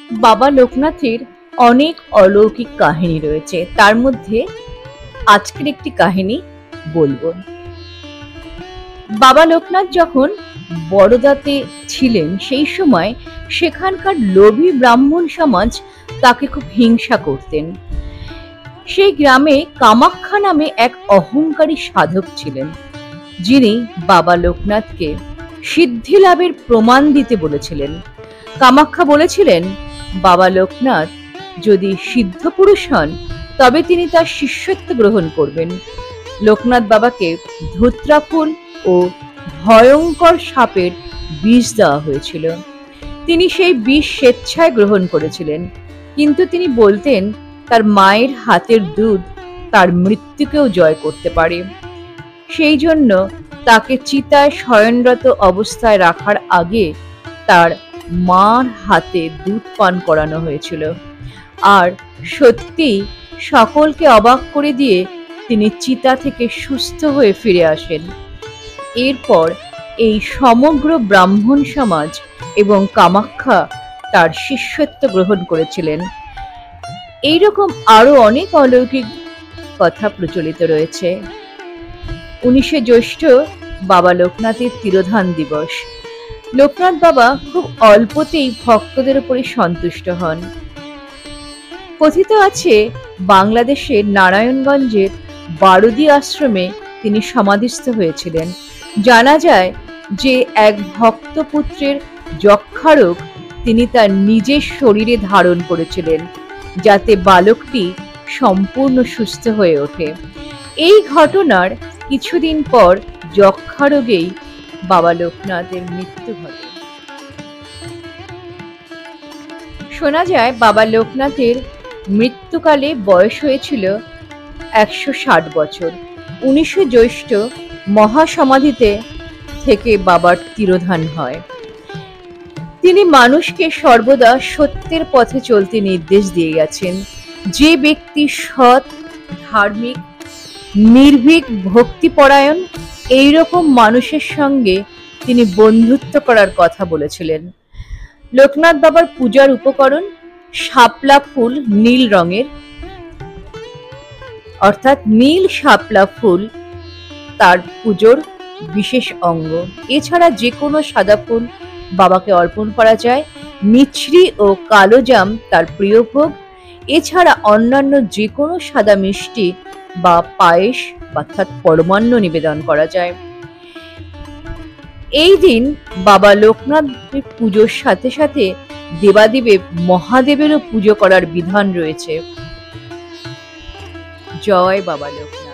বাবা লোকনাথের অনেক অলৌকিক কাহিনী রয়েছে, তার মধ্যে আজকের একটি কাহিনী বলবো। বাবা লোকনাথ যখন বড়দাতে ছিলেন সেই সময় সেখানকার লোভী ব্রাহ্মণ সমাজ তাকে খুব হিংসা করতেন। সেই গ্রামে কামাখ্যা নামে এক অহংকারী সাধক ছিলেন, যিনি বাবা লোকনাথকে সিদ্ধি লাভের প্রমাণ দিতে বলেছিলেন। কামাখ্যা বলেছিলেন, বাবা লোকনাথ যদি সিদ্ধ পুরুষ হন তবে তিনি তার শিষ্যত্ব গ্রহণ করবেন। লোকনাথ বাবাকে ধুত্রা ফুল ও ভয়ঙ্কর সাপের বিষ দেওয়া হয়েছিল। তিনি সেই বিষ স্বেচ্ছায় গ্রহণ করেছিলেন, কিন্তু তিনি বলতেন তার মায়ের হাতের দুধ তার মৃত্যুকেও জয় করতে পারে। সেই জন্য তাকে চিতায় শয়নরত অবস্থায় রাখার আগে তার মার হাতে দুধ পান করানো হয়েছিল। আর সত্যি সকলকে অবাক করে দিয়ে তিনি চিতা থেকে সুস্থ হয়ে ফিরে আসেন। এরপর এই সমগ্র ব্রাহ্মণ সমাজ এবং কামাখ্যা তার শিষ্যত্ব গ্রহণ করেছিলেন। এইরকম আরো অনেক অলৌকিক কথা প্রচলিত রয়েছে। 19শে জ্যৈষ্ঠ বাবা লোকনাথের তিরোধান দিবস। লোকনাথ বাবা খুব অল্পতেই ভক্তদের উপরে সন্তুষ্ট হন। কথিত আছে বাংলাদেশের নারায়ণগঞ্জের বারুদি আশ্রমে তিনি সমাধিস্থ হয়েছিলেন। জানা যায় যে এক ভক্তপুত্রের যক্ষারোগ তিনি তার নিজের শরীরে ধারণ করেছিলেন, যাতে বালকটি সম্পূর্ণ সুস্থ হয়ে ওঠে। এই ঘটনার কিছুদিন পর যক্ষারোগেই বাবা লোকনাথের মৃত্যু ঘটে। শোনা যায় বাবা লোকনাথের মৃত্যুকালে বয়স হয়েছিল 160 বছর। 19শে জ্যৈষ্ঠ মহাসমাধিতে থেকে বাবার তিরোধান হয়। তিনি মানুষকে সর্বদা সত্যের পথে চলতে নির্দেশ দিয়ে গেছেন। যে ব্যক্তি সৎ, ধার্মিক, নির্ভীক, ভক্তিপরায়ণ, এইরকম মানুষের সঙ্গে তিনি বন্ধুত্ব করার কথা বলেছিলেন। লোকনাথ বাবার পূজার উপকরণ শাপলা ফুল, নীল রঙের, অর্থাৎ নীল শাপলা ফুল তার পুজোর বিশেষ অঙ্গ। এছাড়া যে কোনো সাদা ফুল বাবাকে অর্পণ করা যায়। মিছরি ও কালো জাম তার প্রিয় ভোগ। এছাড়া অন্যান্য যে কোনো সাদা মিষ্টি বা পায়েস অর্থাৎ পরমান্ন নিবেদন করা যায়। এই দিন বাবা লোকনাথের পুজোর সাথে সাথে দেবাদিদেব মহাদেবেরও পুজো করার বিধান রয়েছে। জয় বাবা লোকনাথ।